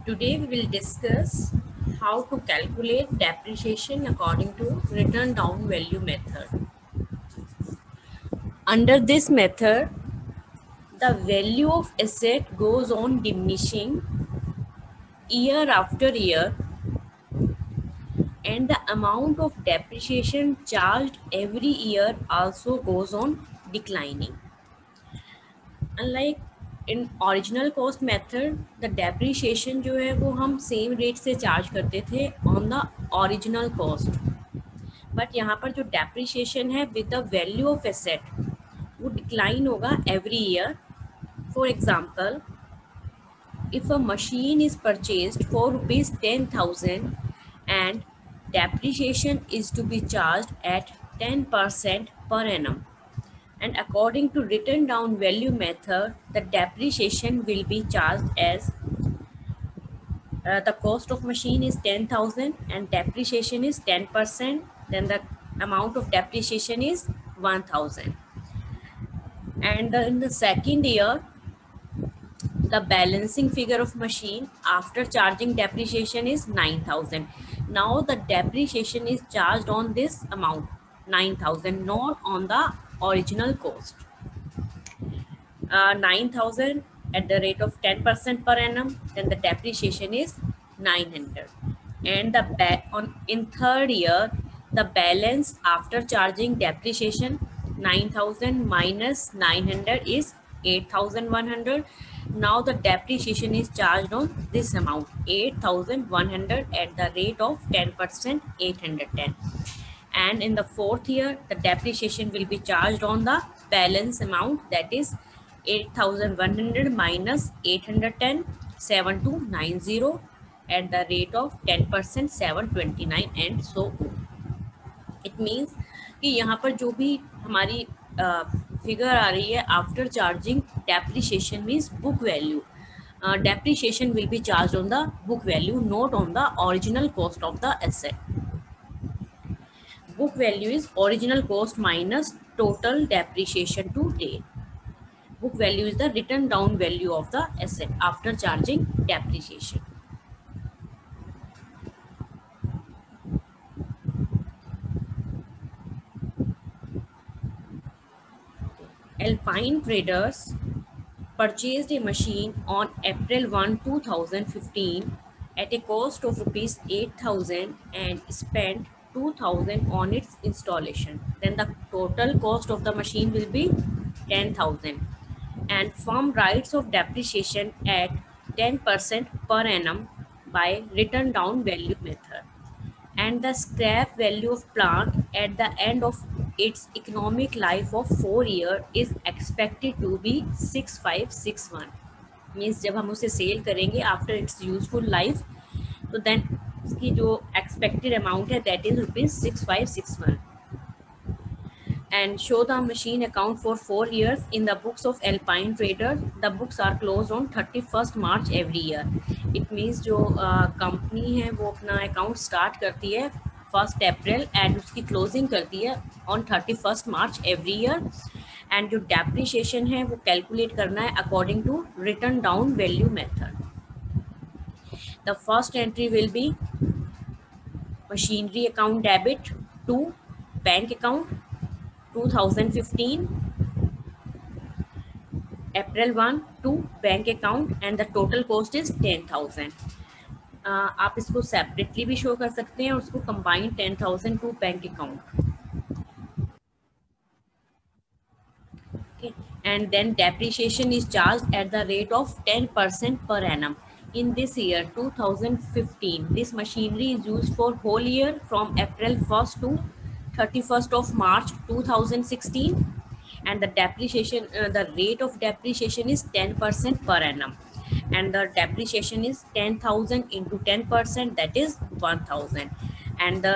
Today we will discuss how to calculate depreciation according to written down value method. Under this method, the value of asset goes on diminishing year after year and the amount of depreciation charged every year also goes on declining. Unlike in original cost method the depreciation जो है वो हम same rate से charge करते थे on the original cost, but यहाँ पर जो डेप्रीशिएशन है with the value of asset वो डिक्लाइन होगा every year. For example, if a machine is purchased for rupees 10,000 and depreciation is to be charged at 10% per annum, and according to written down value method the depreciation will be charged as the cost of machine is 10,000 and depreciation is 10%, then the amount of depreciation is 1,000. And in the second year the balancing figure of machine after charging depreciation is 9,000. Now the depreciation is charged on this amount 9,000, not on the original cost. 9,000 at the rate of 10% per annum, then the depreciation is 900. And in third year the balance after charging depreciation 9,000 minus 900 is 8,100. Now the depreciation is charged on this amount 8,100 at the rate of 10%, 810. And in the fourth year the depreciation will be charged on the balance amount, that is 8,100 minus 810, 7290 at the rate of 10%, 729 and so on. It means कि यहाँ पर जो भी हमारी figure आ रही है after charging depreciation means book value, depreciation will be charged on the book value, not on the original cost of the asset. Book value is original cost minus total depreciation to date. Book value is the written down value of the asset after charging depreciation. Alpine Traders purchased a machine on April 1, 2015 at a cost of rupees 8,000 and spent 2,000 on its installation. Then the total cost of the machine will be 10,000 and firm rights of depreciation at 10% per annum by written down value method. And the scrap value of plant at the end of its economic life of 4 years is expected to be 6561. Means जब हम उसे cell करेंगे after it's useful life तो then इसकी जो expected amount है that is ₹6561. And show the machine account for 4 years in the books of Alpine Traders. The books are closed on 31st March every year. It means जो company है वो अपना account start करती है 1 अप्रैल and उसकी closing करती है on 31st March every year. And जो डेप्रिसिएशन है वो कैलकुलेट करना है according to written down value method. The first entry will be machinery account debit to bank account 2015 April 1 to bank account and the total cost is 10,000. आप इसको separately भी show कर सकते हैं और उसको combined 10,000 to bank account. And then depreciation is charged at the rate of 10% per annum. In this year 2015 this machinery is used for whole year from April 1st to 31st of March 2016, and the depreciation the rate of depreciation is 10% per annum, and the depreciation is 10,000 into 10%, that is 1,000, and the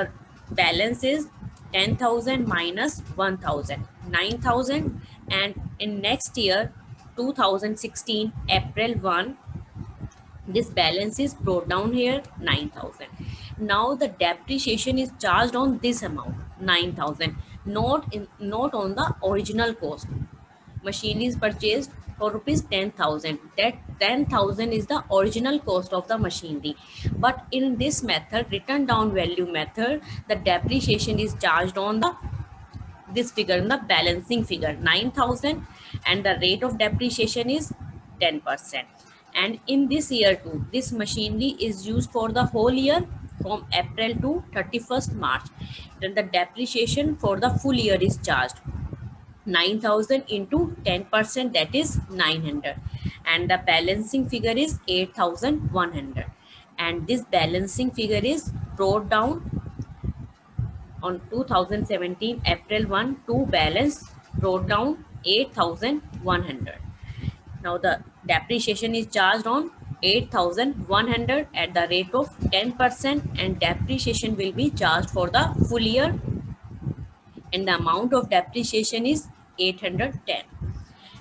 balance is 10,000 minus 1,000, 9,000, and in next year 2016 April 1 this balance is brought down here 9,000. Now the depreciation is charged on this amount 9,000, not on the original cost. Machine is purchased for rupees 10,000. That 10,000 is the original cost of the machinery. But in this method, written down value method, the depreciation is charged on the this figure in the balancing figure 9,000, and the rate of depreciation is 10%. And in this year too, this machinery is used for the whole year from April to 31st March. Then the depreciation for the full year is charged 9,000 into 10%, that is 900, and the balancing figure is 8,100. And this balancing figure is brought down on 2017 April 1 to balance brought down 8,100. Now the depreciation is charged on 8,100 at the rate of 10%, and depreciation will be charged for the full year, and the amount of depreciation is 810.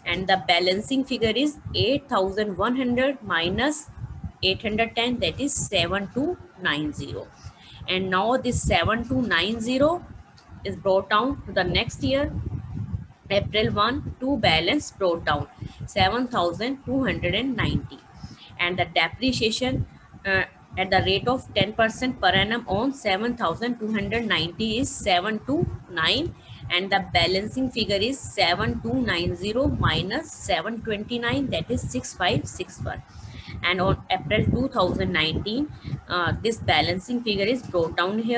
And the balancing figure is 8,100 minus 810, that is 7290. And now this 7290 is brought down to the next year April 1 to balance brought down 7,290, and the depreciation at the rate of 10% per annum on 7,290 is 729, and the balancing figure is 7290 minus 729, that is 6561. And on April 2019, this balancing figure is brought down here